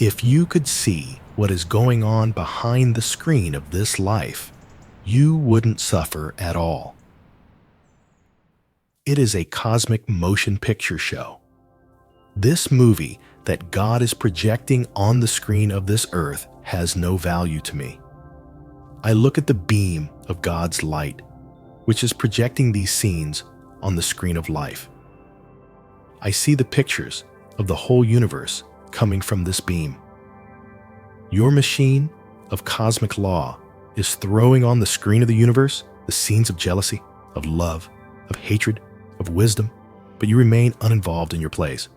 If you could see what is going on behind the screen of this life, you wouldn't suffer at all. It is a cosmic motion picture show. This movie that God is projecting on the screen of this earth has no value to me. I look at the beam of God's light, which is projecting these scenes on the screen of life. I see the pictures of the whole universe coming from this beam. Your machine of cosmic law is throwing on the screen of the universe the scenes of jealousy, of love, of hatred, of wisdom, but you remain uninvolved in your plays.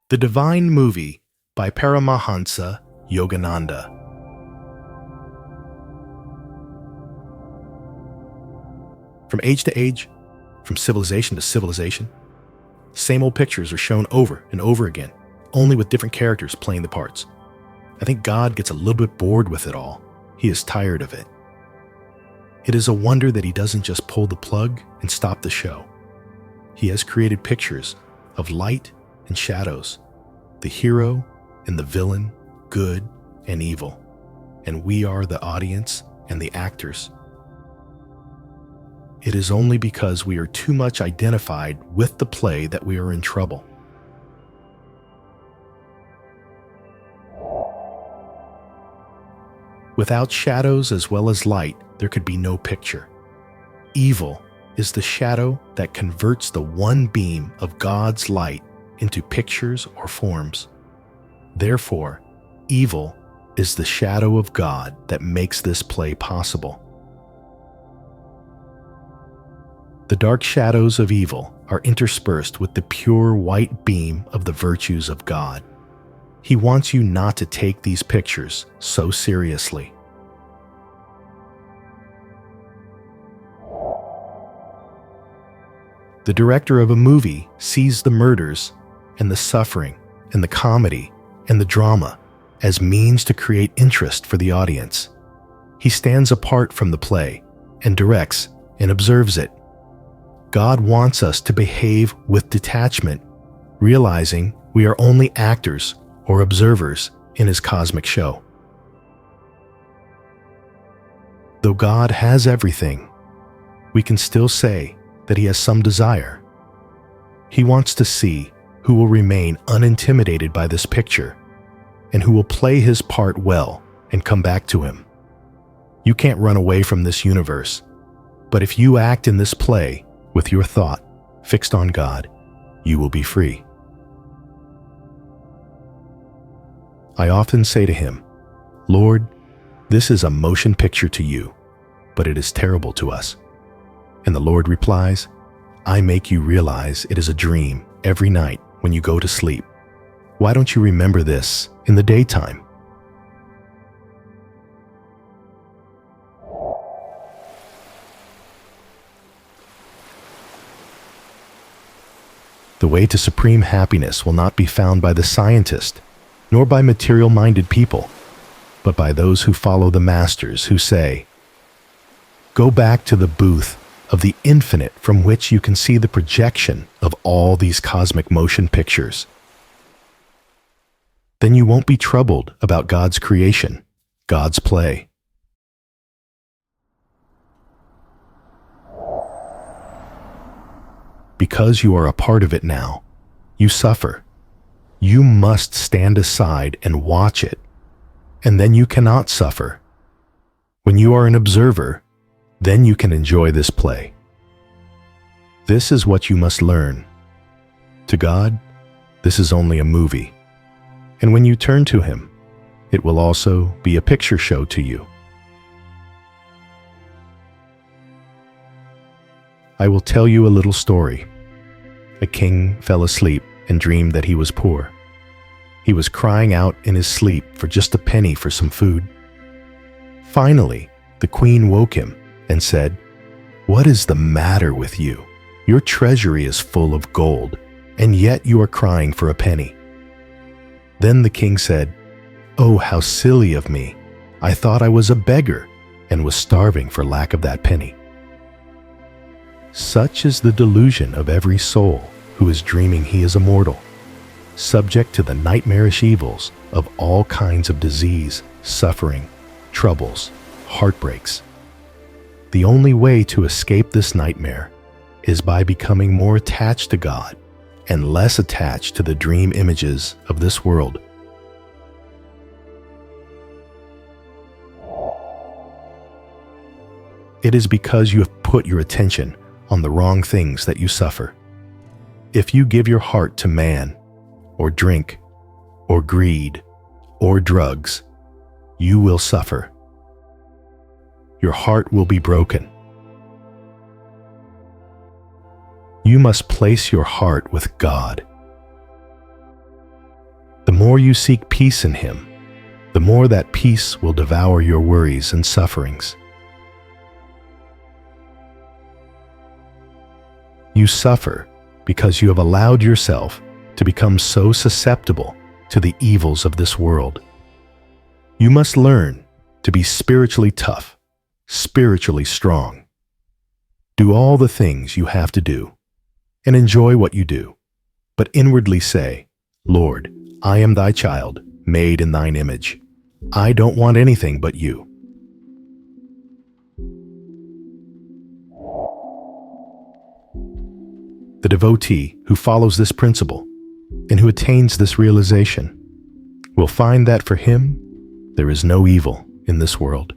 The Divine Movie by Paramahansa Yogananda. From age to age, from civilization to civilization, same old pictures are shown over and over again, only with different characters playing the parts. I think God gets a little bit bored with it all. He is tired of it. It is a wonder that he doesn't just pull the plug and stop the show. He has created pictures of light and shadows, the hero and the villain, good and evil, and we are the audience and the actors. It is only because we are too much identified with the play that we are in trouble. Without shadows as well as light, there could be no picture. Evil is the shadow that converts the one beam of God's light into pictures or forms. Therefore, evil is the shadow of God that makes this play possible. The dark shadows of evil are interspersed with the pure white beam of the virtues of God. He wants you not to take these pictures so seriously. The director of a movie sees the murders and the suffering and the comedy and the drama as means to create interest for the audience. He stands apart from the play and directs and observes it. God wants us to behave with detachment, realizing we are only actors or observers in his cosmic show. Though God has everything, we can still say that he has some desire. He wants to see who will remain unintimidated by this picture and who will play his part well and come back to him. You can't run away from this universe, but if you act in this play with your thought fixed on God, you will be free. I often say to him, Lord, this is a motion picture to you, but it is terrible to us. And the Lord replies, I make you realize it is a dream every night when you go to sleep. Why don't you remember this in the daytime? The way to supreme happiness will not be found by the scientist, nor by material-minded people, but by those who follow the masters who say, go back to the booth of the infinite from which you can see the projection of all these cosmic motion pictures. Then you won't be troubled about God's creation, God's play. Because you are a part of it now, you suffer. You must stand aside and watch it, and then you cannot suffer. When you are an observer, then you can enjoy this play. This is what you must learn. To God, this is only a movie. And when you turn to him, it will also be a picture show to you. I will tell you a little story. A king fell asleep and dreamed that he was poor. He was crying out in his sleep for just a penny for some food. Finally, the queen woke him and said, what is the matter with you? Your treasury is full of gold, and yet you are crying for a penny. Then the king said, oh, how silly of me. I thought I was a beggar. and was starving for lack of that penny. Such is the delusion of every soul who is dreaming he is immortal, subject to the nightmarish evils of all kinds of disease, suffering, troubles, heartbreaks. The only way to escape this nightmare is by becoming more attached to God and less attached to the dream images of this world. It is because you have put your attention on the wrong things that you suffer. If you give your heart to man, or drink, or greed, or drugs, you will suffer. Your heart will be broken. You must place your heart with God. The more you seek peace in Him, the more that peace will devour your worries and sufferings. You suffer because you have allowed yourself to become so susceptible to the evils of this world. You must learn to be spiritually tough, spiritually strong. Do all the things you have to do, and enjoy what you do, but inwardly say, Lord, I am thy child, made in thine image. I don't want anything but you. The devotee who follows this principle and who attains this realization will find that for him, there is no evil in this world.